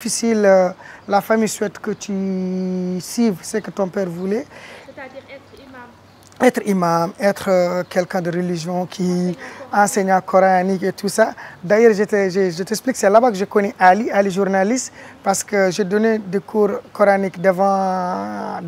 Difficile, la famille souhaite que tu suives ce que ton père voulait. C'est-à-dire être imam. Être imam, être quelqu'un de religion qui enseignant coranique et tout ça. D'ailleurs, je t'explique, c'est là-bas que je connais Ali journaliste, parce que j'ai donné des cours coraniques devant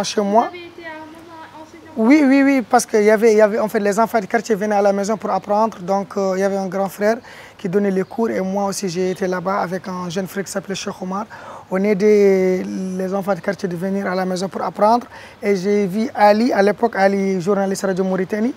chez moi. Vous avez été à un moment enseignant? Oui, parce qu'il y avait en fait les enfants du quartier venaient à la maison pour apprendre, donc il y avait un grand frère qui donnait les cours et moi aussi j'ai été là-bas avec un jeune frère qui s'appelait Cheikh Omar. On aidait les enfants du quartier de venir à la maison pour apprendre et j'ai vu Ali, à l'époque Ali, journaliste Radio Mauritanie,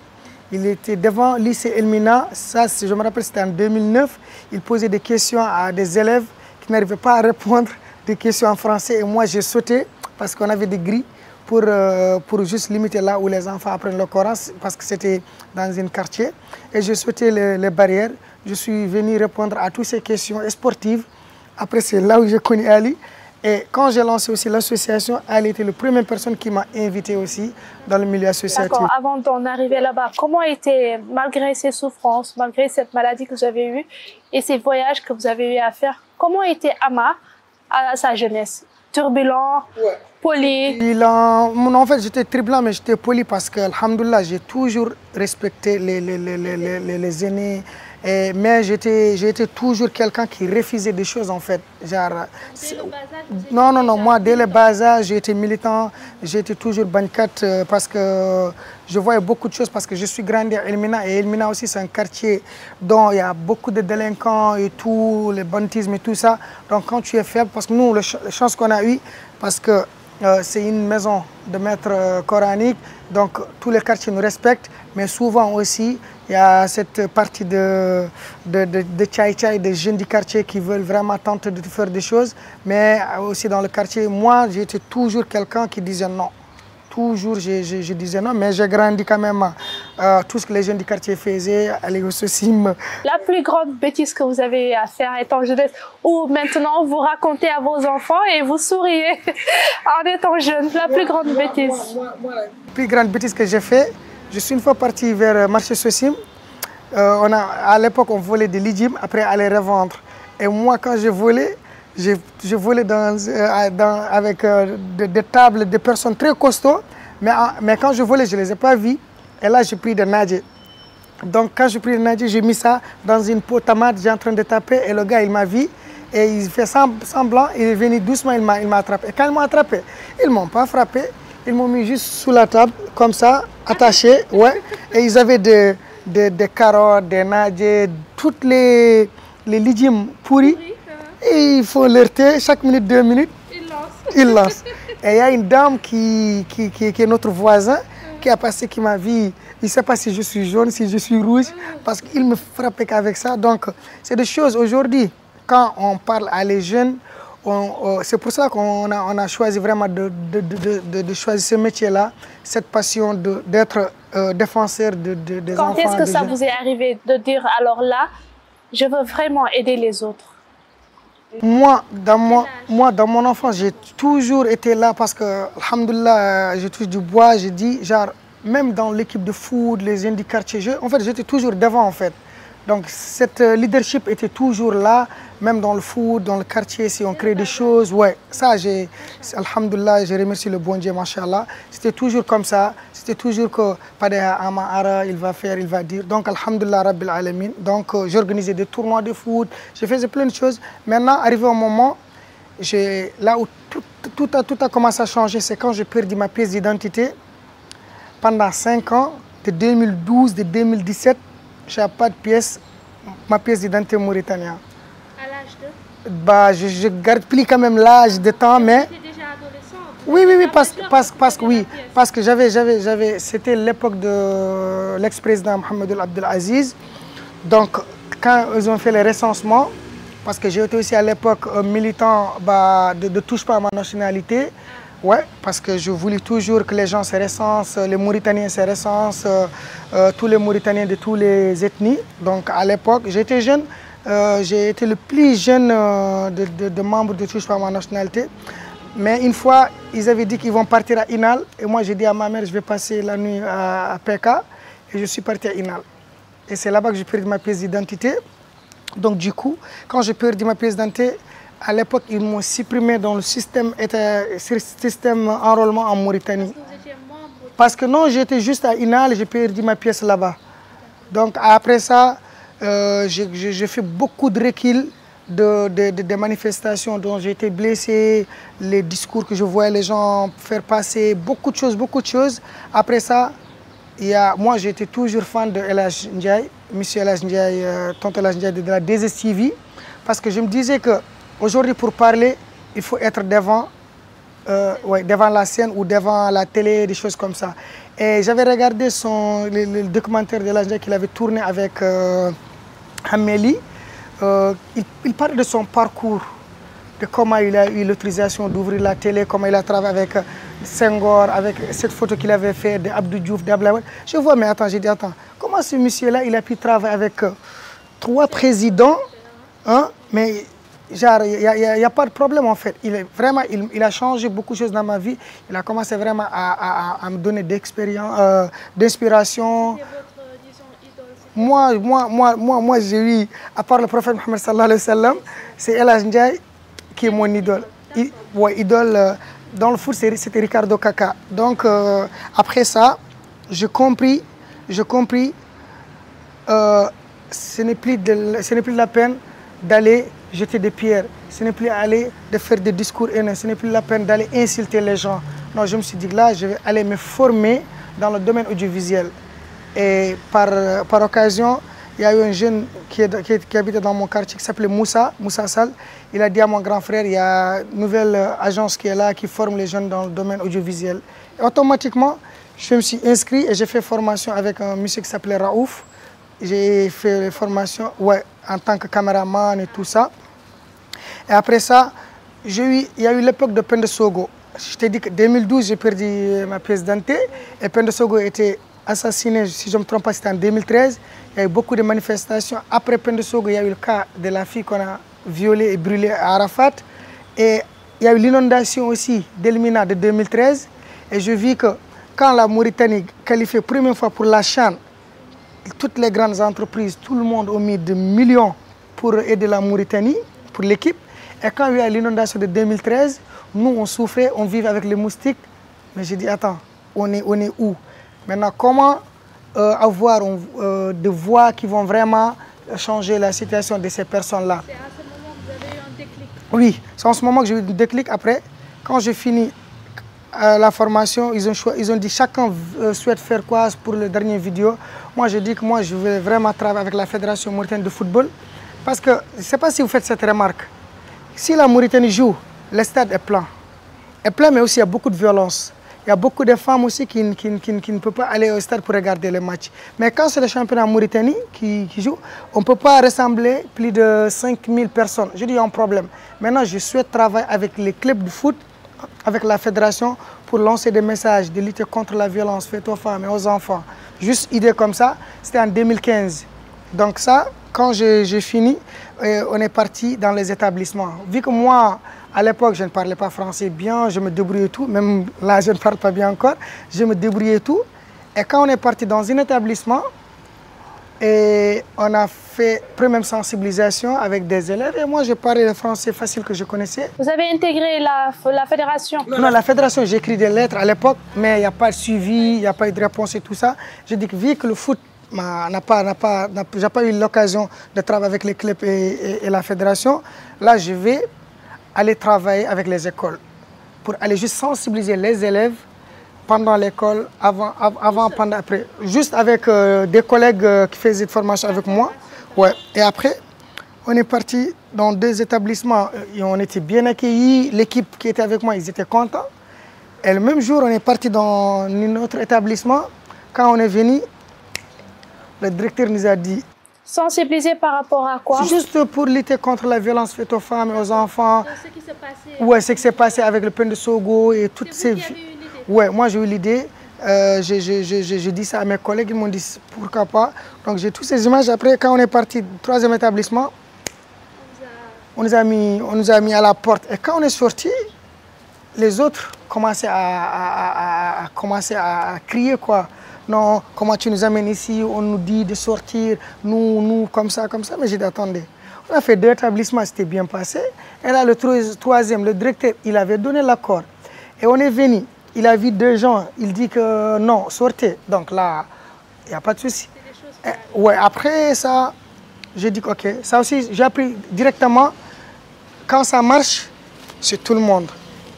il était devant le lycée Elmina, ça je me rappelle c'était en 2009, il posait des questions à des élèves qui n'arrivaient pas à répondre des questions en français et moi j'ai sauté parce qu'on avait des grilles pour juste limiter là où les enfants apprennent le Coran, parce que c'était dans un quartier. Et j'ai sauté les barrières. Je suis venu répondre à toutes ces questions sportives. Après, c'est là où j'ai connu Ali. Et quand j'ai lancé aussi l'association, Ali était la première personne qui m'a invité aussi dans le milieu associatif. D'accord. Avant d'en arriver là-bas, comment était, malgré ces souffrances, malgré cette maladie que vous avez eue et ces voyages que vous avez eu à faire, comment était Ama à sa jeunesse? Turbulent, ouais. Poli? En fait, j'étais turbulent, mais j'étais poli parce que, alhamdoulilah, j'ai toujours respecté les aînés. Mais j'ai été toujours quelqu'un qui refusait des choses, en fait. Genre, dès le bas âge, non, moi, dès le bas âge, j'ai été militant, j'ai été toujours banquette parce que je voyais beaucoup de choses, parce que je suis grandi à Elmina, et Elmina aussi, c'est un quartier dont il y a beaucoup de délinquants et tout, le banditisme et tout ça. Donc, quand tu es faible, parce que nous, la chance qu'on a eue, parce que c'est une maison de maître coranique, donc tous les quartiers nous respectent, mais souvent aussi, il y a cette partie de tchaï-tchaï, des jeunes du quartier qui veulent vraiment tenter de faire des choses, mais aussi dans le quartier, moi, j'étais toujours quelqu'un qui disait non. Toujours, je disais non, mais j'ai grandi quand même. Tout ce que les jeunes du quartier faisaient, aller au Sosim. La plus grande bêtise que vous avez eu à faire étant jeunesse, ou maintenant vous racontez à vos enfants et vous souriez en étant jeune, la plus grande bêtise? La plus grande bêtise que j'ai fait, je suis une fois parti vers marché Sosim. À l'époque, on volait des lidjim, après aller revendre. Et moi, quand je volais, je volais avec des tables de personnes très costauds, mais quand je volais, je ne les ai pas vus. Et là, j'ai pris des nadjés. Donc, quand j'ai pris des nadjés, j'ai mis ça dans une pot tomate, j'ai en train de taper, et le gars, il m'a vu, et il fait semblant, il est venu doucement, il m'a attrapé. Et quand il m'a attrapé, ils ne m'ont pas frappé, ils m'ont mis juste sous la table, comme ça, attaché, ouais, et ils avaient des carottes, des nadjés, toutes les légumes pourris. Et il faut leur thé, chaque minute, 2 minutes, il lance. Et il y a une dame qui est notre voisin, qui a passé, qui m'a vu, il ne sait pas si je suis jaune, si je suis rouge, parce qu'il me frappait qu'avec ça. Donc, c'est des choses aujourd'hui, quand on parle à les jeunes, c'est pour ça qu'on a choisi vraiment de choisir ce métier-là, cette passion d'être défenseur des enfants. Quand est-ce que ça vous est arrivé de dire, alors là, je veux vraiment aider les autres? Moi, dans mon enfance, j'ai toujours été là parce que, alhamdoulilah, je touche du bois, j'ai dit, genre, même dans l'équipe de foot, les jeunes du quartier, en fait, j'étais toujours devant, en fait. Donc, cette leadership était toujours là, même dans le foot, dans le quartier, si on crée des choses. Ouais, ça, alhamdoulilah, j'ai remercié le bon Dieu, machallah. C'était toujours comme ça. C'était toujours que, Padeha Amara, il va faire, il va dire. Donc, alhamdoulilah, Rabbil Alamin. Donc, j'organisais des tournois de foot, je faisais plein de choses. Maintenant, arrivé au moment, là où tout a commencé à changer, c'est quand j'ai perdu ma pièce d'identité. Pendant 5 ans, de 2012, de 2017, je n'ai pas de pièce, ma pièce d'identité mauritanienne. À l'âge de? Bah, je garde plus quand même l'âge de temps, mais... Vous étiez déjà adolescent? Oui, parce que c'était l'époque de l'ex-président Mohamed Abdelaziz. Donc, quand ils ont fait le recensement, parce que j'ai été aussi à l'époque militant de touche pas à ma nationalité, ouais, parce que je voulais toujours que les gens se recensent, les Mauritaniens se recensent, tous les Mauritaniens de toutes les ethnies. Donc à l'époque, j'étais jeune, j'ai été le plus jeune de membres de touche pas à ma nationalité. Mais une fois, ils avaient dit qu'ils vont partir à Inal, et moi j'ai dit à ma mère, je vais passer la nuit à Peka, et je suis parti à Inal. Et c'est là-bas que j'ai perdu ma pièce d'identité. Donc du coup, quand j'ai perdu ma pièce d'identité, à l'époque, ils m'ont supprimé dans le système enrôlement en Mauritanie. Parce que non, j'étais juste à Inal et j'ai perdu ma pièce là-bas. Donc après ça, j'ai fait beaucoup de recul de manifestations dont j'ai été blessé, les discours que je voyais les gens faire passer, beaucoup de choses. Après ça, moi j'étais toujours fan de El Hadj Ndiaye, monsieur El Hadj Ndiaye, tonton El Hadj Ndiaye de la DSTV, parce que je me disais qu'aujourd'hui pour parler, il faut être devant la scène ou devant la télé, des choses comme ça. Et j'avais regardé le documentaire de El Hadj Ndiaye qu'il avait tourné avec Haméli. Il parle de son parcours, de comment il a eu l'autorisation d'ouvrir la télé, comment il a travaillé avec Senghor, avec cette photo qu'il avait fait d'Abdou Diouf, d'Ablaouad. Je vois, mais attends, j'ai dit, attends, comment ce monsieur-là, il a pu travailler avec 3 présidents, hein, mais genre, il n'y a pas de problème en fait. Il a changé beaucoup de choses dans ma vie. Il a commencé vraiment à me donner d'inspiration. Moi, j'ai eu, à part le prophète Mohammed sallallahu alayhi wa sallam, c'est El Hadj Ndiaye qui est mon idole. Idole dans le foot, c'était Ricardo Kaka. Donc, après ça, j'ai compris, ce n'est plus de la peine d'aller jeter des pierres, ce n'est plus de faire des discours haineux, ce n'est plus la peine d'aller insulter les gens. Non, je me suis dit que là, je vais aller me former dans le domaine audiovisuel. Et par occasion, il y a eu un jeune qui habitait dans mon quartier qui s'appelait Moussa Sall. Il a dit à mon grand frère, il y a une nouvelle agence qui est là, qui forme les jeunes dans le domaine audiovisuel. Et automatiquement, je me suis inscrit et j'ai fait formation avec un monsieur qui s'appelait Raouf. J'ai fait formation en tant que caméraman et tout ça. Et après ça, il y a eu l'époque de Penda Sogo. Je t'ai dit que 2012, j'ai perdu ma pièce d'identité et Penda Sogo était assassiné, si je ne me trompe pas, c'était en 2013. Il y a eu beaucoup de manifestations. Après Penda Sogo, il y a eu le cas de la fille qu'on a violée et brûlée à Arafat. Et il y a eu l'inondation aussi d'Elmina de 2013. Et je vis que quand la Mauritanie qualifiée première fois pour la CHAN, toutes les grandes entreprises, tout le monde a mis des millions pour aider la Mauritanie, pour l'équipe. Et quand il y a eu l'inondation de 2013, nous on souffrait, on vivait avec les moustiques. Mais j'ai dit, attends, on est où? Maintenant, comment avoir des voix qui vont vraiment changer la situation de ces personnes-là? C'est à ce moment que vous avez eu un déclic? Oui, c'est en ce moment que j'ai eu un déclic. Après, quand j'ai fini la formation, ils ont dit chacun souhaite faire quoi pour la dernière vidéo. Moi, j'ai dit que moi, je vais vraiment travailler avec la Fédération Mauritanienne de football. Parce que, je ne sais pas si vous faites cette remarque. Si la Mauritanie joue, le stade est plein. Est plein, mais aussi il y a beaucoup de violence. Il y a beaucoup de femmes aussi qui ne peuvent pas aller au stade pour regarder les matchs. Mais quand c'est le championnat Mauritanie qui joue, on ne peut pas rassembler plus de 5000 personnes. Je dis, il y a un problème. Maintenant, je souhaite travailler avec les clubs de foot, avec la fédération, pour lancer des messages de lutter contre la violence faite aux femmes et aux enfants. Juste idée comme ça, c'était en 2015. Donc ça, quand j'ai fini, on est parti dans les établissements. Vu que moi, à l'époque, je ne parlais pas français bien, je me débrouillais tout. Même là, je ne parle pas bien encore. Je me débrouillais tout. Et quand on est parti dans un établissement, et on a fait première sensibilisation avec des élèves. Et moi, je parlais le français facile que je connaissais. Vous avez intégré la fédération? Non, la fédération, j'ai écrit des lettres à l'époque, mais il n'y a pas de suivi, il n'y a pas eu de réponse et tout ça. J'ai dit que vu que le foot, j'ai pas eu l'occasion de travailler avec les clubs et la fédération, là, je vais aller travailler avec les écoles pour aller juste sensibiliser les élèves pendant l'école, avant, pendant, après. Juste avec des collègues qui faisaient de formation avec moi. Ouais. Et après, on est parti dans 2 établissements et on était bien accueillis. L'équipe qui était avec moi, ils étaient contents. Et le même jour, on est parti dans un autre établissement. Quand on est venu, le directeur nous a dit... Sensibiliser par rapport à quoi? Juste pour lutter contre la violence faite aux femmes et aux enfants. Ce qui s'est passé. Ouais, ce qui s'est passé avec le Penda Sogo et toutes ces... Ouais, moi j'ai eu l'idée. J'ai dit ça à mes collègues, ils m'ont dit pourquoi pas. Donc j'ai toutes ces images. Après, quand on est parti du 3e établissement, on nous a mis à la porte. Et quand on est sorti, les autres commençaient à crier quoi. Non, comment tu nous amènes ici? On nous dit de sortir, nous, comme ça. Mais j'ai dit attendez. On a fait 2 établissements, c'était bien passé. Et là, le troisième, le directeur, il avait donné l'accord. Et on est venu. Il a vu 2 gens. Il dit que non, sortez. Donc là, il n'y a pas de souci. Ouais, après ça, j'ai dit ok. Ça aussi, j'ai appris directement. Quand ça marche, c'est tout le monde.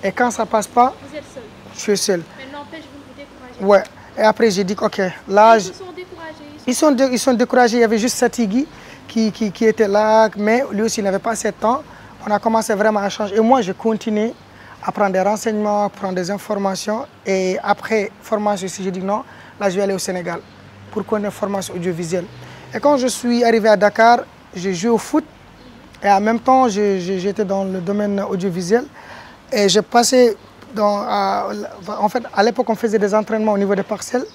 Et quand ça passe pas, Vous êtes seul. je suis seul. Mais n'empêche, vous ne vous découragez. Ouais. Et après, j'ai dit ok. Là, Ils se sont découragés. ils sont découragés. Il y avait juste Satigui qui était là, mais lui aussi, il n'avait pas assez de temps. On a commencé vraiment à changer. Et moi, j'ai continué à prendre des renseignements, à prendre des informations. Et après formation ici, j'ai dit non, là, je vais aller au Sénégal pour connaître formation audiovisuelle. Et quand je suis arrivé à Dakar, j'ai joué au foot. Et en même temps, j'étais dans le domaine audiovisuel. Et j'ai passé en fait, à l'époque, on faisait des entraînements au niveau des parcelles,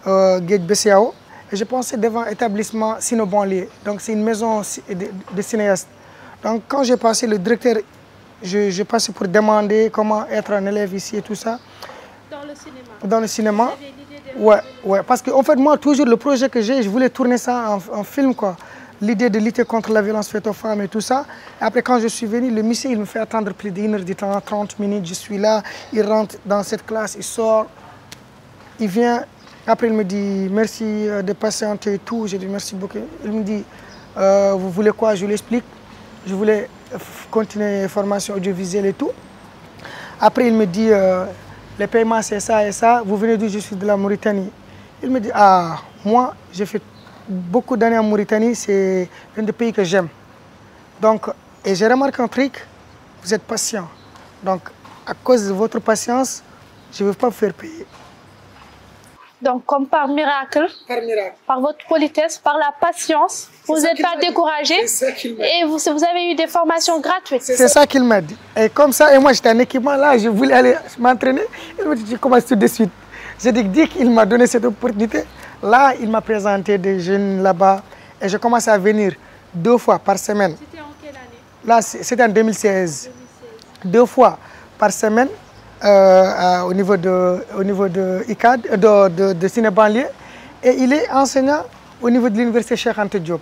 Gate BCAO. Et je pensais devant l'établissement Sino-Banlieue. Donc, c'est une maison de cinéastes. Donc, quand j'ai passé, le directeur, j'ai passé pour demander comment être un élève ici et tout ça. Dans le cinéma. Dans le cinéma. Vous avez l'idée de... Ouais, ouais. Parce qu'en fait, moi, toujours, le projet que j'ai, je voulais tourner ça en film, quoi. L'idée de lutter contre la violence faite aux femmes et tout ça. Et après, quand je suis venu, le monsieur, il me fait attendre plus d'1 heure de temps, 30 minutes. Je suis là, il rentre dans cette classe, il sort, il vient. Après, il me dit merci de patienter et tout. J'ai dit merci beaucoup. Il me dit vous voulez quoi? Je lui explique. Je voulais continuer la formation audiovisuelle et tout. Après, il me dit les paiements, c'est ça et ça. Vous venez d'où? Je suis de la Mauritanie. Il me dit ah, moi, j'ai fait beaucoup d'années en Mauritanie, c'est un des pays que j'aime. Donc, et j'ai remarqué un truc, vous êtes patient. Donc, à cause de votre patience, je ne veux pas vous faire payer. Donc, comme par miracle, par votre politesse, par la patience, vous n'êtes pas découragé et vous avez eu des formations gratuites. C'est ça qu'il m'a dit. Et comme ça, et moi j'étais en équipement là, je voulais aller m'entraîner. Il m'a dit, je commence tout de suite. J'ai dit, dès qu'il m'a donné cette opportunité, là, il m'a présenté des jeunes là-bas. Et je commence à venir 2 fois par semaine. C'était en quelle année? Là, c'était en 2016. 2 fois par semaine. Au niveau de ICAD, de Ciné-Banlieue. Et il est enseignant au niveau de l'université Cheikh Anta Diop.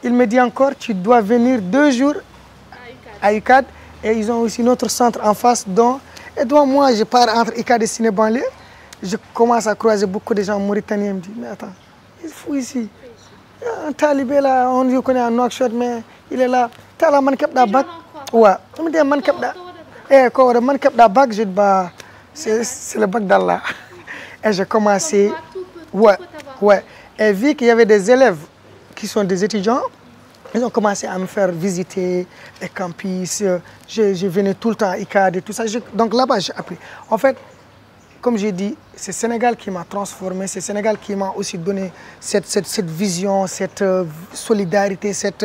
Il me dit encore, tu dois venir 2 jours à ICAD. Et ils ont aussi notre centre en face. Et donc moi, je pars entre ICAD et Ciné-Banlieue. Je commence à croiser beaucoup de gens mauritaniens. Je me dis, mais attends, il faut ici. Il y a un talibé là, on le connaît en Nouakchott, mais il est là. T'as la mankep d'Abak. Ouais, on me dit mankep d'Abak. Et quand on a le bac, je dis, bah, c'est le bac d'Allah. Et j'ai commencé. Ouais, ouais. Et vu qu'il y avait des élèves qui sont des étudiants, ils ont commencé à me faire visiter les campus. Je venais tout le temps à ICAD et tout ça. Donc là-bas, j'ai appris. En fait, comme j'ai dit, c'est Sénégal qui m'a transformé. C'est Sénégal qui m'a aussi donné cette vision, cette solidarité, cette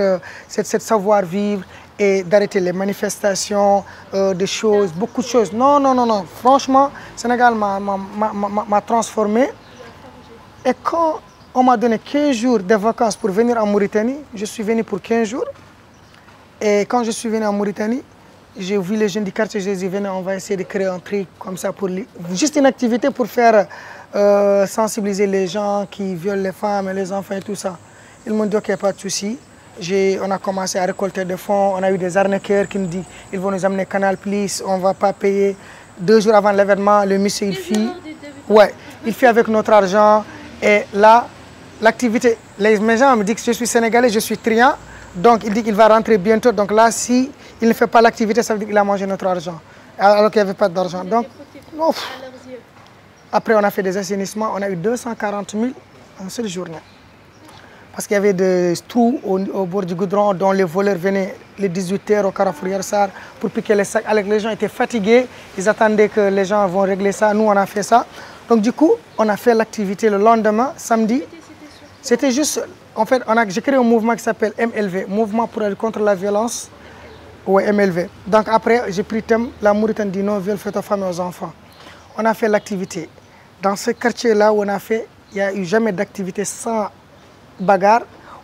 savoir-vivre. Et d'arrêter les manifestations, des choses, beaucoup de choses. Non, non, non, non. Franchement, le Sénégal m'a transformé. Et quand on m'a donné 15 jours de vacances pour venir en Mauritanie, je suis venu pour 15 jours. Et quand je suis venu en Mauritanie, j'ai vu les jeunes du quartier, je les ai venus, on va essayer de créer un truc comme ça, juste une activité pour faire sensibiliser les gens qui violent les femmes et les enfants et tout ça. Ils m'ont dit, ok, pas de souci. On a commencé à récolter des fonds, on a eu des arnaqueurs qui nous disent ils vont nous amener Canal+, on ne va pas payer. 2 jours avant l'événement, le monsieur il fit. Ouais, il fait avec notre argent. Et là, l'activité, les gens me disent que je suis sénégalais, je suis triant. Donc il dit qu'il va rentrer bientôt. Donc là, si il ne fait pas l'activité, ça veut dire qu'il a mangé notre argent. Alors qu'il n'y avait pas d'argent. Donc, après on a fait des assainissements, on a eu 240 000 en seule journée. Parce qu'il y avait des trous au bord du goudron dont les voleurs venaient les 18h au Carrefour Yarsar pour piquer les sacs. Alors les gens étaient fatigués, ils attendaient que les gens vont régler ça. Nous, on a fait ça. Donc du coup, on a fait l'activité le lendemain, samedi. C'était juste, en fait, j'ai créé un mouvement qui s'appelle MLV, Mouvement pour aller contre la violence, ou MLV. Donc après, j'ai pris le thème, la Mauritanie dit non, viol fait aux femmes et aux enfants. On a fait l'activité. Dans ce quartier-là où on a fait, il n'y a eu jamais d'activité sans bagarre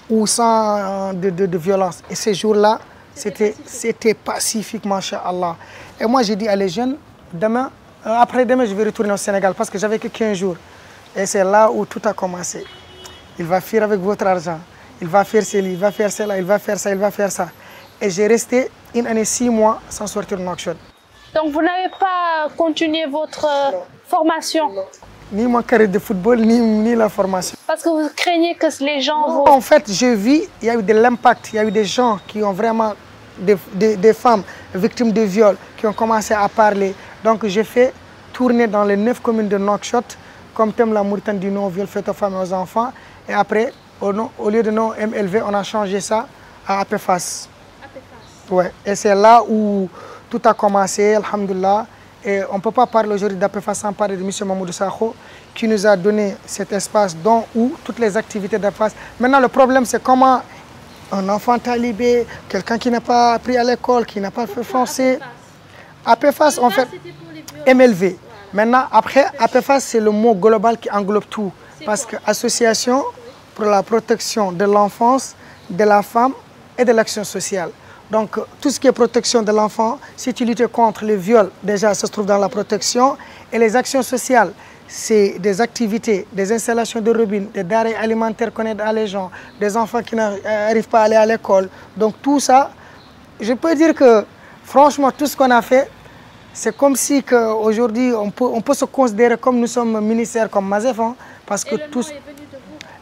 ou sans de violence. Et ces jours-là, c'était pacifique, masha'Allah. Et moi, j'ai dit à les jeunes, après-demain, je vais retourner au Sénégal parce que j'avais que 15 jours. Et c'est là où tout a commencé. Il va faire avec votre argent. Il va faire cela, il va faire cela, il va faire ça, il va faire ça. et j'ai resté 1 année 6 mois sans sortir de Nouakchott. Donc vous n'avez pas continué votre formation? Ni mon carrière de football, ni la formation. Parce que vous craignez que les gens vous... En fait, je vis, il y a eu de l'impact, il y a eu des gens qui ont vraiment, des femmes victimes de viol, qui ont commencé à parler. Donc j'ai fait tourner dans les 9 communes de Nouakchott, comme thème la Mauritanie du non-viol fait aux femmes et aux enfants. Et après, au lieu de nom MLV, on a changé ça à APFAS. Ouais. Et c'est là où tout a commencé, alhamdoulilah. Et on ne peut pas parler aujourd'hui d'APFAS sans parler de M. Mamoudou Sakho, qui nous a donné cet espace où toutes les activités d'APFAS. Maintenant, le problème, c'est comment un enfant talibé, quelqu'un qui n'a pas appris à l'école, qui n'a pas fait français. APFAS, en fait, MLV. Maintenant, après, APFAS, c'est le mot global qui englobe tout. Parce que Association pour la protection de l'enfance, de la femme et de l'action sociale. Donc, tout ce qui est protection de l'enfant, si tu luttes contre le viol, déjà, ça se trouve dans la protection. Et les actions sociales, c'est des activités, des installations de robines, des denrées alimentaires qu'on aide à les gens, des enfants qui n'arrivent pas à aller à l'école. Donc, tout ça, je peux dire que, franchement, tout ce qu'on a fait, c'est comme si aujourd'hui, on peut se considérer comme nous sommes ministères comme Mazef, hein, parce que tous...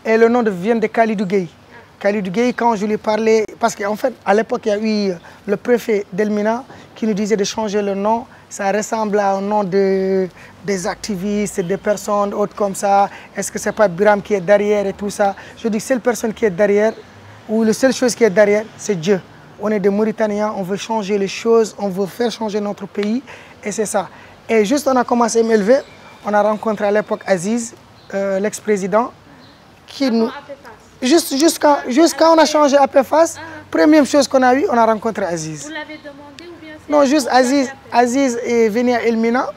Et le nom vient de Khalidou Gueye. Khalidou Gueye, quand je lui parlais, parce qu'en fait, à l'époque, il y a eu le préfet d'Elmina qui nous disait de changer le nom. Ça ressemble à un nom des activistes, des personnes autres comme ça. Est-ce que ce n'est pas Biram qui est derrière et tout ça? Je dis que seule personne qui est derrière, ou la seule chose qui est derrière, c'est Dieu. On est des Mauritaniens, on veut changer les choses, on veut faire changer notre pays, et c'est ça. Et juste, on a commencé à m'élever, on a rencontré à l'époque Aziz, l'ex-président, qui nous... Jusqu'à on a changé APFAS, première chose qu'on a eue, on a rencontré Aziz. Vous l'avez demandé ou bien non, juste Aziz est venu à Elmina,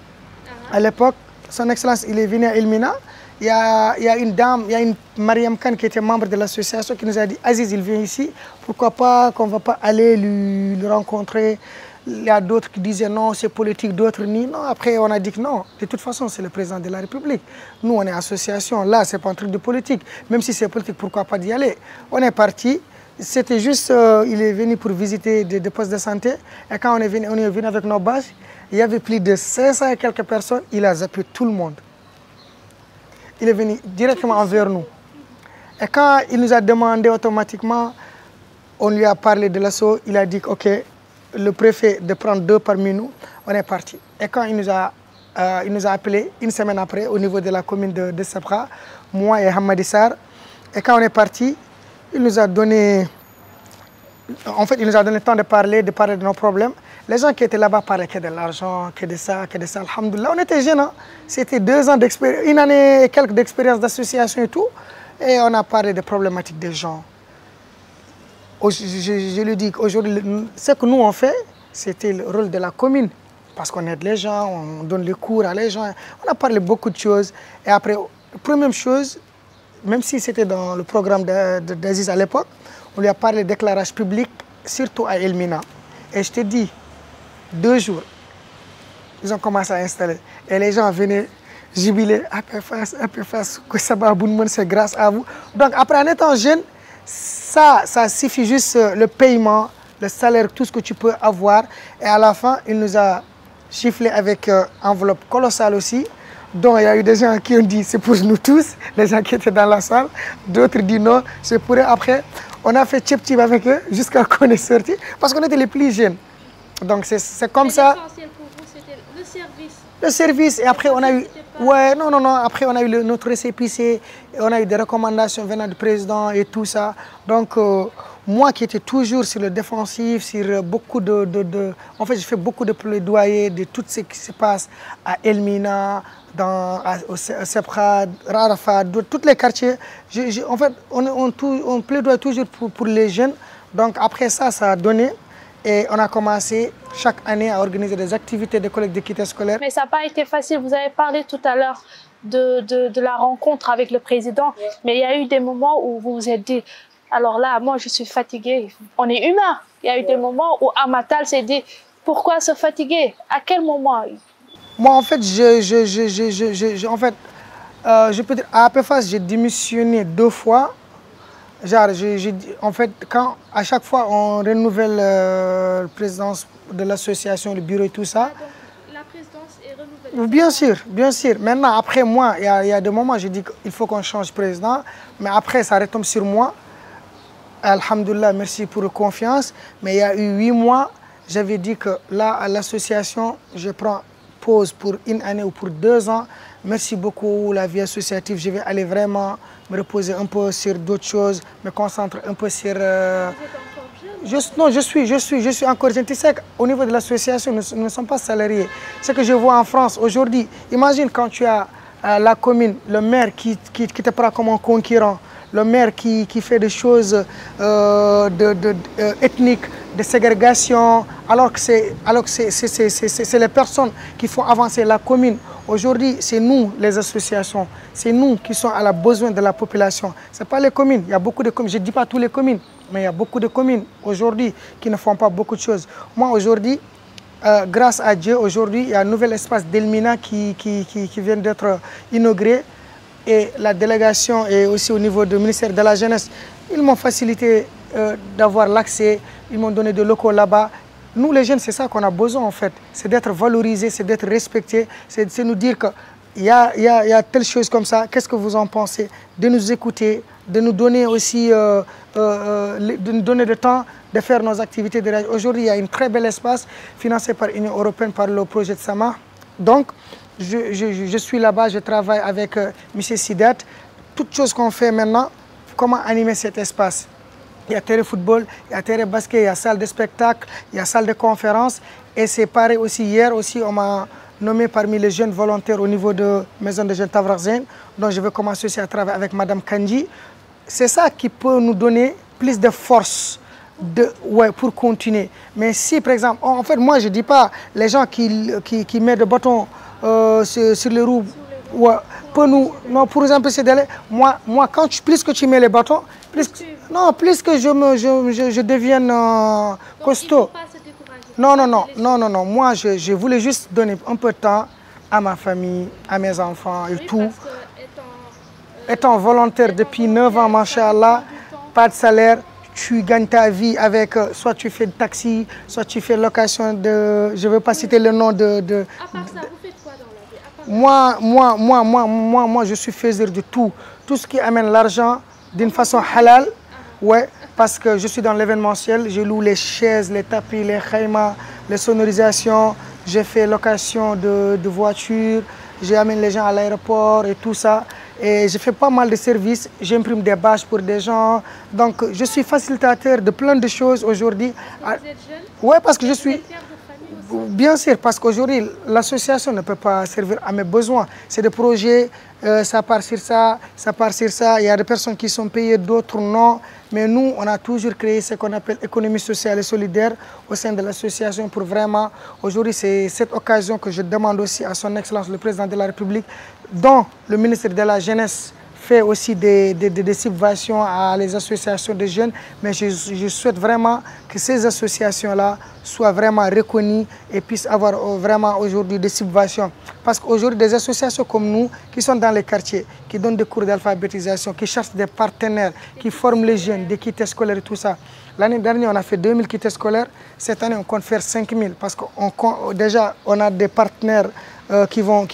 à l'époque, son excellence, il est venu à Elmina. Il y a une dame, il y a une Mariam Khan qui était membre de l'association qui nous a dit Aziz, il vient ici, pourquoi pas qu'on ne va pas aller le rencontrer. Il y a d'autres qui disaient non, c'est politique, d'autres ni. Non, après on a dit que non, de toute façon c'est le président de la République. Nous on est association, là c'est pas un truc de politique. Même si c'est politique, pourquoi pas d'y aller? On est parti, c'était juste, il est venu pour visiter des postes de santé. Et quand on est venu avec nos bâches, il y avait plus de 500 et quelques personnes, il a zappé tout le monde. Il est venu directement envers nous. Et quand il nous a demandé automatiquement, on lui a parlé de l'assaut, il a dit ok, le préfet de prendre 2 parmi nous, on est parti. Et quand il nous a appelé une semaine après au niveau de la commune de Sabra, moi et Hamadi Sarr, et quand on est parti, il nous a donné, en fait, il nous a donné le temps de parler de nos problèmes. Les gens qui étaient là-bas parlaient que de l'argent, que de ça, alhamdoulilah. On était jeunes, hein? C'était 2 ans d'expérience, 1 année et quelques d'expérience d'association et tout, et on a parlé des problématiques des gens. Je lui dis qu'aujourd'hui, ce que nous on fait, c'était le rôle de la commune. Parce qu'on aide les gens, on donne les cours à les gens. On a parlé beaucoup de choses. Et après, première chose, même si c'était dans le programme d'Aziz à l'époque, on lui a parlé d'éclairage public, surtout à Elmina. Et je te dis, 2 jours, ils ont commencé à installer. Et les gens venaient jubiler, APFAS, que ça va, c'est grâce à vous. Donc après, en étant jeune, ça suffit juste le paiement, le salaire, tout ce que tu peux avoir. Et à la fin, il nous a chifflé avec enveloppe colossale aussi. Donc il y a eu des gens qui ont dit c'est pour nous tous, les gens qui étaient dans la salle. D'autres disent non, c'est pour eux. Après, on a fait tchip-tchip avec eux jusqu'à qu'on est sorti. Parce qu'on était les plus jeunes. Donc c'est comme ça. L'essentiel pour vous, c'était le service. Le service, et après on a eu... Ouais, non, après on a eu notre récépissé, on a eu des recommandations venant du président et tout ça. Donc, moi qui étais toujours sur le défensif, sur beaucoup En fait, j'ai fait beaucoup de plaidoyer de tout ce qui se passe à Elmina, au Sepra, Rarafat, tous les quartiers. En fait, on plaidoie toujours pour les jeunes. Donc, après ça, ça a donné. Et on a commencé chaque année à organiser des activités de collecte d'équité scolaire. Mais ça n'a pas été facile. Vous avez parlé tout à l'heure de la rencontre avec le président. Mais il y a eu des moments où vous vous êtes dit, alors là, moi je suis fatiguée. On est humain. Il y a eu des moments où Amatal s'est dit, pourquoi se fatiguer? À quel moment? Moi, en fait, je peux dire, à APFAS, j'ai démissionné 2 fois. Genre, en fait, quand à chaque fois on renouvelle la présidence de l'association, le bureau et tout ça. Donc, la présidence est renouvelée. Bien sûr, bien sûr. Maintenant, après moi, il y a des moments, je dis qu'il faut qu'on change de président, mais après, ça retombe sur moi. Alhamdoulilah, merci pour la confiance. Mais il y a eu 8 mois, j'avais dit que là, à l'association, je prends pause pour 1 année ou pour 2 ans. Merci beaucoup, la vie associative. Je vais aller vraiment me reposer un peu sur d'autres choses, me concentrer un peu sur... Vous êtes encore jeune? Non, je suis encore jeune. Tu sais qu'au niveau de l'association, nous ne sommes pas salariés. Ce que je vois en France aujourd'hui, imagine quand tu as la commune, le maire qui te prend comme un concurrent, le maire qui fait des choses ethniques, de ségrégation, alors que c'est les personnes qui font avancer la commune. Aujourd'hui, c'est nous, les associations, c'est nous qui sommes à la besoin de la population. Ce n'est pas les communes, il y a beaucoup de communes, je ne dis pas toutes les communes, mais il y a beaucoup de communes aujourd'hui qui ne font pas beaucoup de choses. Moi, aujourd'hui, grâce à Dieu, aujourd'hui, il y a un nouvel espace d'Elmina qui vient d'être inauguré. Et la délégation et aussi au niveau du ministère de la Jeunesse, ils m'ont facilité d'avoir l'accès, ils m'ont donné des locaux là-bas. Nous les jeunes, c'est ça qu'on a besoin en fait, c'est d'être valorisés, c'est d'être respectés, c'est nous dire qu'il y a telle chose comme ça, qu'est-ce que vous en pensez, de nous écouter, de nous donner aussi de nous donner le temps de faire nos activités. Aujourd'hui, il y a un très bel espace financé par l'Union européenne, par le projet de Sama. Donc, je suis là-bas, je travaille avec M. Sidat. Toutes choses qu'on fait maintenant, comment animer cet espace. Il y a terrain football, il y a terrain basket, il y a salle de spectacle, il y a salle de conférence. Et c'est pareil aussi, hier aussi, on m'a nommé parmi les jeunes volontaires au niveau de Maison de Jeunes Tavrazen. Donc je vais commencer aussi à travailler avec Mme Kandji. C'est ça qui peut nous donner plus de force pour continuer. Mais si, par exemple, en fait, moi, je ne dis pas les gens qui mettent des bâtons sur les roues, pour nous, non, pour nous empêcher d'aller. Moi, plus que tu mets les bâtons, plus que je devienne costaud. Donc, il ne faut pas se décourager. Non. Moi, je voulais juste donner un peu de temps à ma famille, à mes enfants et tout. Étant volontaire depuis 9 ans, machallah, pas de salaire, tu gagnes ta vie avec, soit tu fais de taxi, soit tu fais location de, je ne veux pas citer le nom de... À part ça, vous faites quoi dans la vie? Moi, je suis faiseur de tout. Tout ce qui amène l'argent d'une façon halal, ouais, parce que je suis dans l'événementiel, je loue les chaises, les tapis, les khaymas, les sonorisations, j'ai fait location de voitures, j'amène les gens à l'aéroport et tout ça. Et je fais pas mal de services, j'imprime des badges pour des gens. Donc, je suis facilitateur de plein de choses aujourd'hui. Vous êtes jeune? Oui, parce que je suis... Vous êtes père de famille aussi? Bien sûr, parce qu'aujourd'hui, l'association ne peut pas servir à mes besoins. C'est des projets, ça part sur ça, ça part sur ça. Il y a des personnes qui sont payées, d'autres non. Mais nous, on a toujours créé ce qu'on appelle économie sociale et solidaire au sein de l'association pour vraiment... Aujourd'hui, c'est cette occasion que je demande aussi à son Excellence, le Président de la République, dont le ministre de la Jeunesse fait aussi des subventions à les associations de jeunes, mais je souhaite vraiment que ces associations-là soient vraiment reconnues et puissent avoir vraiment aujourd'hui des subventions. Parce qu'aujourd'hui, des associations comme nous, qui sont dans les quartiers, qui donnent des cours d'alphabétisation, qui cherchent des partenaires, qui forment les jeunes, des kits scolaires et tout ça. L'année dernière, on a fait 2000 kits scolaires. Cette année, on compte faire 5000 parce que déjà, on a des partenaires qui vont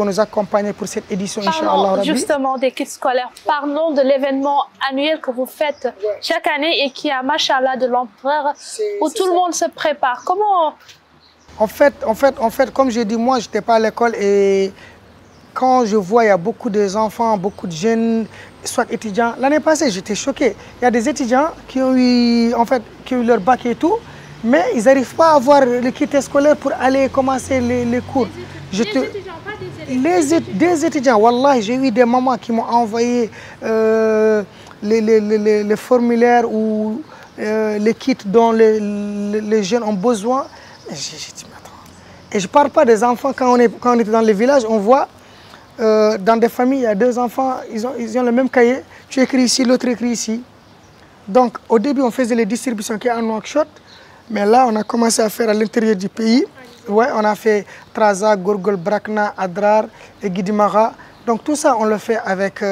nous accompagner pour cette édition, Inch'Allah. Parlons justement des kits scolaires. Parlons de l'événement annuel que vous faites chaque année et qui a, machallah, de l'ampleur, où tout le monde se prépare. Comment... En fait, comme j'ai dit, moi, je n'étais pas à l'école et quand je vois, il y a beaucoup d'enfants, beaucoup de jeunes, soit étudiants. L'année passée, j'étais choqué. Il y a des étudiants qui ont eu leur bac et tout, mais ils n'arrivent pas à avoir le kit scolaire pour aller commencer les cours. Des étudiants, pas des élèves. Des étudiants, wallah, j'ai eu des mamans qui m'ont envoyé les formulaires ou les kits dont les jeunes ont besoin. J'ai dit, mais attends. Et je ne parle pas des enfants, quand on était dans les villages, on voit dans des familles, il y a 2 enfants, ils ont le même cahier. Tu écris ici, l'autre écrit ici. Donc au début, on faisait les distributions qui est en Nouakchott, mais là, on a commencé à faire à l'intérieur du pays. Ouais, on a fait Traza, Gourgol, Brakna, Adrar et Guidimara. Donc tout ça, on le fait avec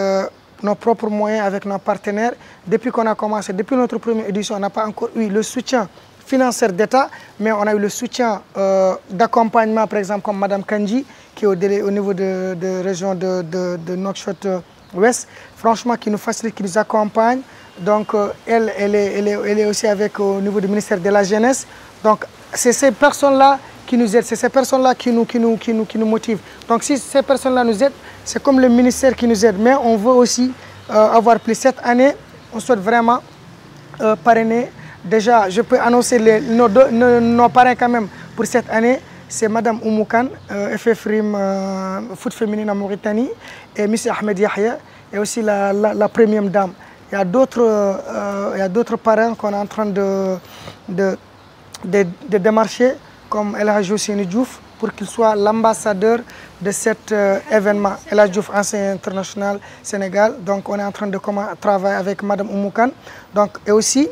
nos propres moyens avec nos partenaires. Depuis qu'on a commencé, depuis notre première édition, on n'a pas encore eu le soutien financier d'État, mais on a eu le soutien d'accompagnement, par exemple, comme Madame Kandji, qui est au niveau de région de Nouakchott-Ouest, franchement, qui nous facilite, qui nous accompagne. Donc, elle est aussi avec au niveau du ministère de la Jeunesse. Donc, c'est ces personnes-là qui nous aident, c'est ces personnes-là qui nous motivent. Donc, si ces personnes-là nous aident, c'est comme le ministère qui nous aide. Mais on veut aussi avoir plus. Cette année, on souhaite vraiment parrainer. Déjà, je peux annoncer nos parrains quand même pour cette année. C'est Madame Oumoukan, FF RIM foot féminine en Mauritanie, et M. Ahmed Yahya, et aussi la première dame. Il y a d'autres parrains qu'on est en train de démarcher, comme El Hadj Ousseynou Diouf, pour qu'il soit l'ambassadeur de cet événement. El Hadj Diouf, ancien international Sénégal. Donc on est en train de travailler avec Madame Oumoukan. Donc, et aussi,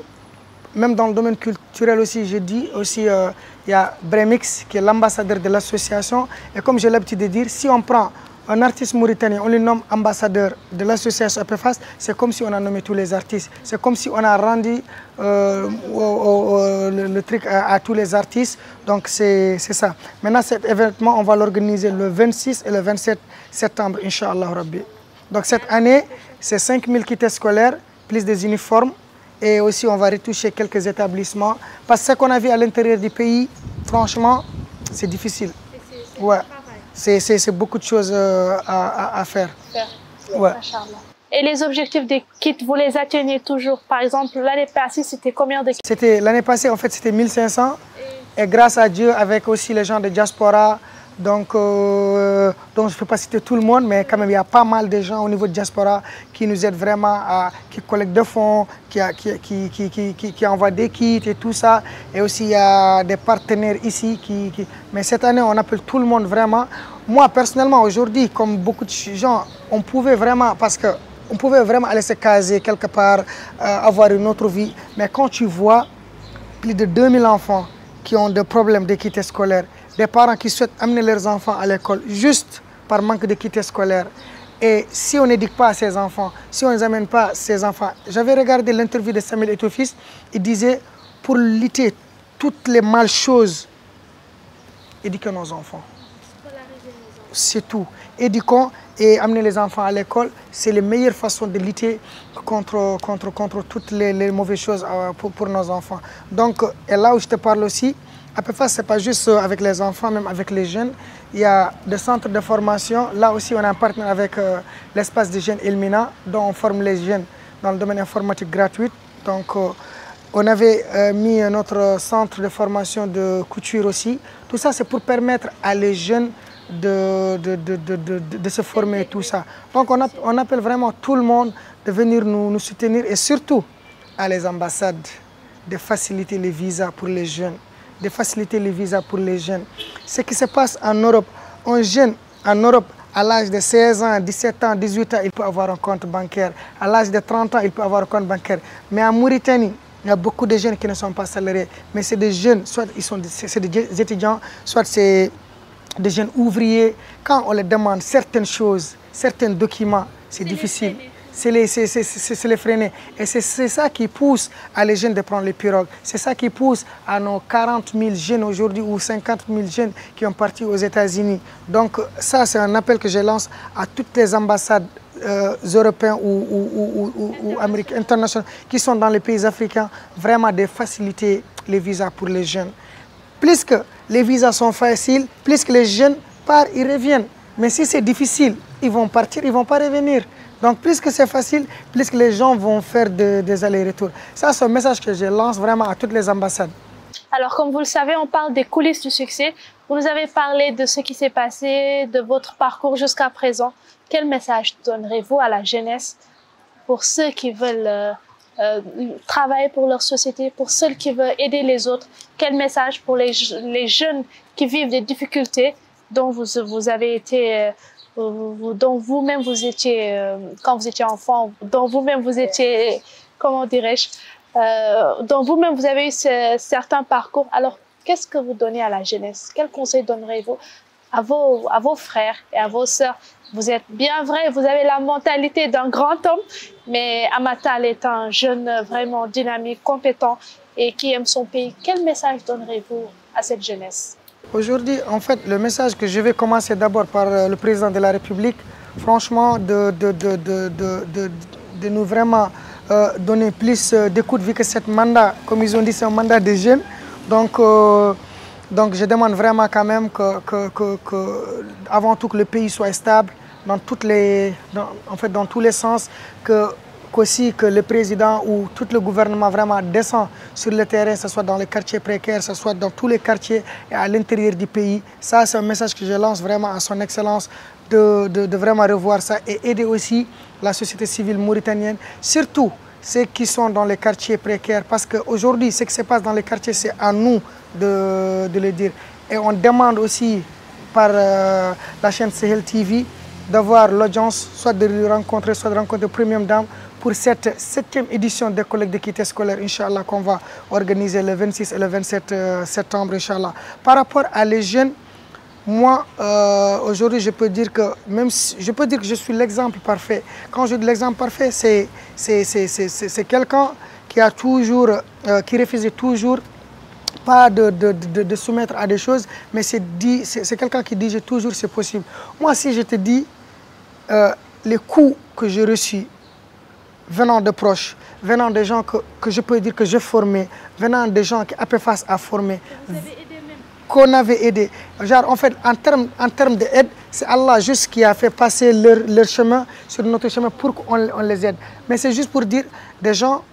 même dans le domaine culturel aussi, je dis aussi, il y a Bremix qui est l'ambassadeur de l'association. Et comme j'ai l'habitude de dire, si on prend un artiste mauritanien, on le nomme ambassadeur de l'association APFAS, c'est comme si on a nommé tous les artistes. C'est comme si on a rendu le truc à tous les artistes. Donc c'est ça. Maintenant, cet événement, on va l'organiser le 26 et le 27 septembre, Inch'Allah Rabbi. Donc cette année, c'est 5000 kits scolaires, plus des uniformes. Et aussi, on va retoucher quelques établissements. Parce que ce qu'on a vu à l'intérieur du pays, franchement, c'est difficile. Ouais. C'est beaucoup de choses à faire. Ouais. Et les objectifs des kits, vous les atteignez toujours? Par exemple, l'année passée, c'était combien de kits? L'année passée, en fait, c'était 1500. Et grâce à Dieu, avec aussi les gens de diaspora, donc je ne peux pas citer tout le monde, mais quand même, il y a pas mal de gens au niveau de diaspora qui nous aident vraiment, qui collectent des fonds, qui envoient des kits et tout ça. Et aussi, il y a des partenaires ici. Mais cette année, on appelle tout le monde vraiment. Moi, personnellement, aujourd'hui, comme beaucoup de gens, on pouvait vraiment, parce qu'on pouvait vraiment aller se caser quelque part, avoir une autre vie. Mais quand tu vois plus de 2000 enfants qui ont des problèmes de kits scolaires, des parents qui souhaitent amener leurs enfants à l'école juste par manque de kits scolaires. Et si on n'éduque pas ces enfants, si on ne les amène pas ces enfants. J'avais regardé l'interview de Samuel Eto'o-Fils, il disait, pour lutter toutes les malchoses, éduquer nos enfants. C'est tout. Éduquons et amener les enfants à l'école, c'est la meilleure façon de lutter contre toutes les mauvaises choses pour nos enfants. Donc, et là où je te parle aussi, APFAS, ce n'est pas juste avec les enfants, même avec les jeunes. Il y a des centres de formation. Là aussi, on a un partenaire avec l'espace des jeunes Elmina, dont on forme les jeunes dans le domaine informatique gratuit. Donc, on avait mis notre centre de formation de couture aussi. Tout ça, c'est pour permettre à les jeunes de se former et tout ça. Donc, on appelle vraiment tout le monde de venir nous soutenir et surtout à les ambassades de faciliter les visas pour les jeunes. De faciliter les visas pour les jeunes. Ce qui se passe en Europe, un jeune en Europe, à l'âge de 16 ans, 17 ans, 18 ans, il peut avoir un compte bancaire. À l'âge de 30 ans, il peut avoir un compte bancaire. Mais en Mauritanie, il y a beaucoup de jeunes qui ne sont pas salariés. Mais c'est des jeunes, soit c'est des étudiants, soit c'est des jeunes ouvriers. Quand on leur demande certaines choses, certains documents, c'est difficile. C'est les freiner. Et c'est ça qui pousse à les jeunes de prendre les pirogues. C'est ça qui pousse à nos 40 000 jeunes aujourd'hui ou 50 000 jeunes qui ont parti aux États-Unis. Donc ça, c'est un appel que je lance à toutes les ambassades européennes ou américaines, internationales qui sont dans les pays africains, vraiment de faciliter les visas pour les jeunes. Plus que les visas sont faciles, plus que les jeunes partent, ils reviennent. Mais si c'est difficile, ils vont partir, ils ne vont pas revenir. Donc, plus que c'est facile, plus que les gens vont faire des allers-retours. Ça, c'est un message que je lance vraiment à toutes les ambassades. Alors, comme vous le savez, on parle des coulisses du succès. Vous nous avez parlé de ce qui s'est passé, de votre parcours jusqu'à présent. Quel message donnerez-vous à la jeunesse pour ceux qui veulent travailler pour leur société, pour ceux qui veulent aider les autres? Quel message pour les jeunes qui vivent des difficultés dont vous avez été... dont vous-même vous étiez, quand vous étiez enfant, dont vous-même vous étiez, comment dirais-je, dont vous-même vous avez eu certains parcours. Alors, qu'est-ce que vous donnez à la jeunesse? Quel conseil donnerez-vous à vos frères et à vos sœurs. Vous êtes bien vrai, vous avez la mentalité d'un grand homme, mais Amatal est un jeune vraiment dynamique, compétent et qui aime son pays. Quel message donnerez-vous à cette jeunesse? Aujourd'hui, en fait, le message que je vais commencer d'abord par le président de la République, franchement, de nous vraiment donner plus d'écoute, vu que ce mandat, comme ils ont dit, c'est un mandat des jeunes. Donc je demande vraiment quand même avant tout que le pays soit stable dans tous les sens, qu'aussi que le président ou tout le gouvernement vraiment descend sur le terrain, que ce soit dans les quartiers précaires, que ce soit dans tous les quartiers et à l'intérieur du pays. Ça, c'est un message que je lance vraiment à son excellence de vraiment revoir ça et aider aussi la société civile mauritanienne, surtout ceux qui sont dans les quartiers précaires, parce qu'aujourd'hui, ce qui se passe dans les quartiers, c'est à nous de le dire. Et on demande aussi par la chaîne Sahel TV d'avoir l'audience, soit de rencontrer Première Dame pour cette 7e édition des collectes d'équité scolaire, Inch'Allah, qu'on va organiser le 26 et le 27 septembre, Inch'Allah. Par rapport à les jeunes, moi, aujourd'hui, je peux dire que je suis l'exemple parfait. Quand je dis l'exemple parfait, c'est quelqu'un qui a toujours, qui refusait toujours pas de soumettre à des choses, mais c'est quelqu'un qui dit toujours c'est possible. Moi, si je te dis les coups que j'ai reçus venant de proches, venant des gens que je peux dire que j'ai formés, venant des gens qui APFAS a formé, qu'on avait aidé. Genre, en fait, en termes d'aide, c'est Allah juste qui a fait passer leur chemin sur notre chemin pour qu'on les aide. Mais c'est juste pour dire des gens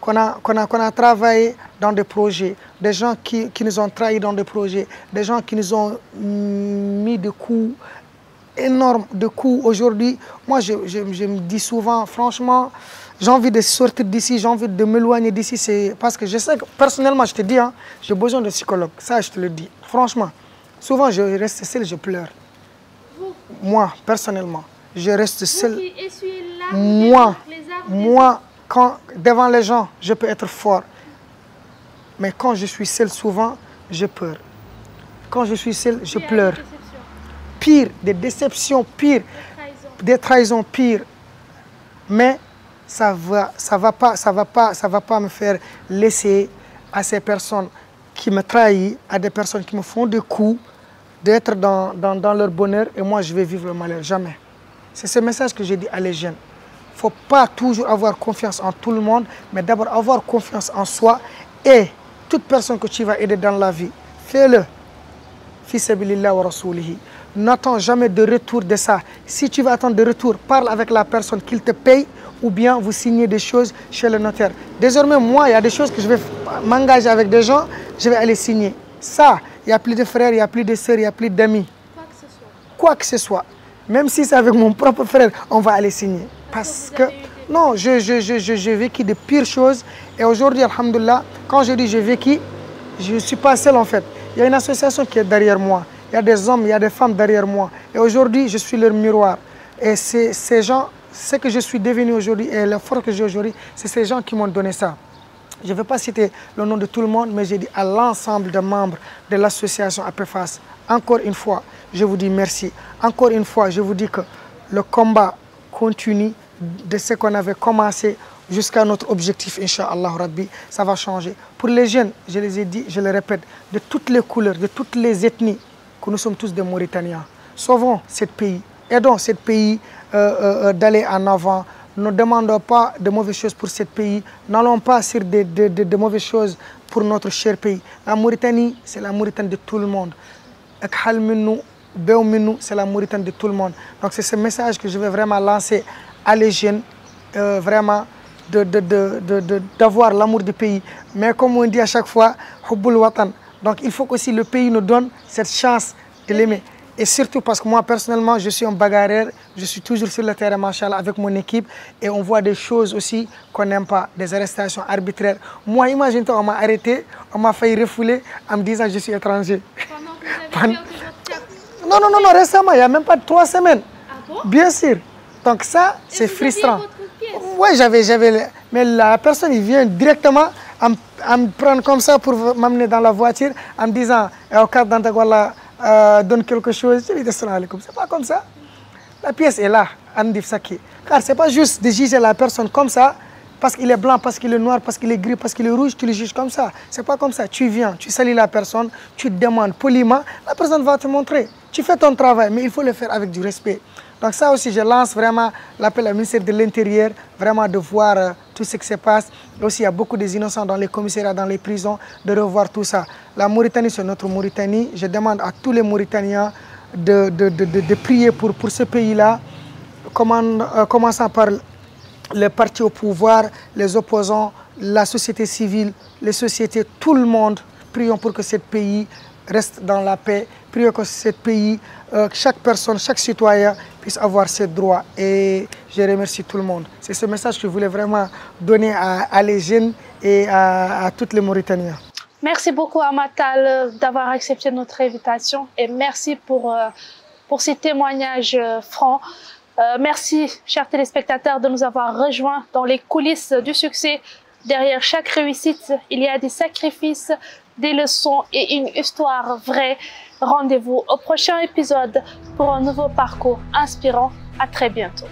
qu'on a travaillé dans des projets, des gens qui nous ont trahis dans des projets, des gens qui nous ont mis des coups énormes, de coups. Aujourd'hui, moi, je me dis souvent, franchement, j'ai envie de sortir d'ici, j'ai envie de m'éloigner d'ici. C'est parce que je sais que, personnellement, je te dis, hein, j'ai besoin de psychologue. Ça, je te le dis. Franchement, souvent, je reste seul, je pleure. Vous? Moi, personnellement, je reste seul. Vous qui essuyez Moi, quand, devant les gens, je peux être fort. Mais quand je suis seul, souvent, je pleure. Quand je suis seul, je pleure. Pire, des déceptions, pire, des trahisons, pire. Mais ça va pas me faire laisser à ces personnes qui me trahissent, à des personnes qui me font des coups, d'être dans leur bonheur et moi je vais vivre le malheur, jamais. C'est ce message que j'ai dit à les jeunes. Il ne faut pas toujours avoir confiance en tout le monde, mais d'abord avoir confiance en soi et toute personne que tu vas aider dans la vie, fais-le. Fi sabilillah wa rasulihi. N'attends jamais de retour de ça. Si tu veux attendre de retour, parle avec la personne qu'il te paye ou bien vous signez des choses chez le notaire. Désormais, moi, il y a des choses que je vais m'engager avec des gens, je vais aller signer. Ça, il n'y a plus de frères, il n'y a plus de sœurs, il n'y a plus d'amis. Quoi que ce soit. Même si c'est avec mon propre frère, on va aller signer. Parce que, non, j'ai vécu de pires choses. Et aujourd'hui, alhamdoulilah, quand je dis j'ai vécu, je ne suis pas seul en fait. Il y a une association qui est derrière moi. Il y a des hommes, il y a des femmes derrière moi. Et aujourd'hui, je suis leur miroir. Et ces gens, ce que je suis devenu aujourd'hui et la force que j'ai aujourd'hui, c'est ces gens qui m'ont donné ça. Je ne vais pas citer le nom de tout le monde, mais j'ai dit à l'ensemble des membres de l'association APFAS, encore une fois, je vous dis merci. Encore une fois, je vous dis que le combat continue de ce qu'on avait commencé jusqu'à notre objectif, Inch'Allah Rabbi, ça va changer. Pour les jeunes, je les ai dit, je le répète, de toutes les couleurs, de toutes les ethnies, que nous sommes tous des Mauritaniens. Sauvons ce pays, aidons ce pays d'aller en avant. Ne demandons pas de mauvaises choses pour ce pays. N'allons pas sur de mauvaises choses pour notre cher pays. La Mauritanie, c'est la Mauritanie de tout le monde. C'est la Mauritanie de tout le monde. Donc c'est ce message que je vais vraiment lancer à les jeunes, vraiment d'avoir l'amour du pays. Mais comme on dit à chaque fois, Hubbul Watan. Donc il faut qu'aussi le pays nous donne cette chance de l'aimer. Et surtout parce que moi personnellement, je suis un bagarreur, je suis toujours sur le terrain, machallah, avec mon équipe. Et on voit des choses aussi qu'on n'aime pas, des arrestations arbitraires. Moi, imagine-toi, on m'a arrêté, on m'a failli refouler en me disant que je suis étranger. Non, récemment, il n'y a même pas 3 semaines. Ah bon? Bien sûr. Donc ça, c'est frustrant. Oui, mais la personne, il vient directement à me prendre comme ça pour m'amener dans la voiture en me disant, au cas d'Antagwala, donne quelque chose, je lui dis salam alaikum. C'est pas comme ça. La pièce est là, Andif Saki. Car c'est pas juste de juger la personne comme ça, parce qu'il est blanc, parce qu'il est noir, parce qu'il est gris, parce qu'il est rouge, tu le juges comme ça. C'est pas comme ça. Tu viens, tu salis la personne, tu te demandes poliment, la personne va te montrer. Tu fais ton travail, mais il faut le faire avec du respect. Donc ça aussi, je lance vraiment l'appel au ministère de l'Intérieur, vraiment de voir tout ce qui se passe. Et aussi, il y a beaucoup d'innocents dans les commissariats, dans les prisons, de revoir tout ça. La Mauritanie, c'est notre Mauritanie. Je demande à tous les Mauritaniens de prier pour ce pays-là, commençant par les partis au pouvoir, les opposants, la société civile, les sociétés, tout le monde. Prions pour que ce pays reste dans la paix. Prions que ce pays, chaque personne, chaque citoyen puisse avoir ses droits. Et je remercie tout le monde. C'est ce message que je voulais vraiment donner à les jeunes et à toutes les Mauritaniens. Merci beaucoup Amatal d'avoir accepté notre invitation et merci pour ces témoignages francs. Merci, chers téléspectateurs, de nous avoir rejoints dans les coulisses du succès. Derrière chaque réussite, il y a des sacrifices, des leçons et une histoire vraie. Rendez-vous au prochain épisode pour un nouveau parcours inspirant. À très bientôt.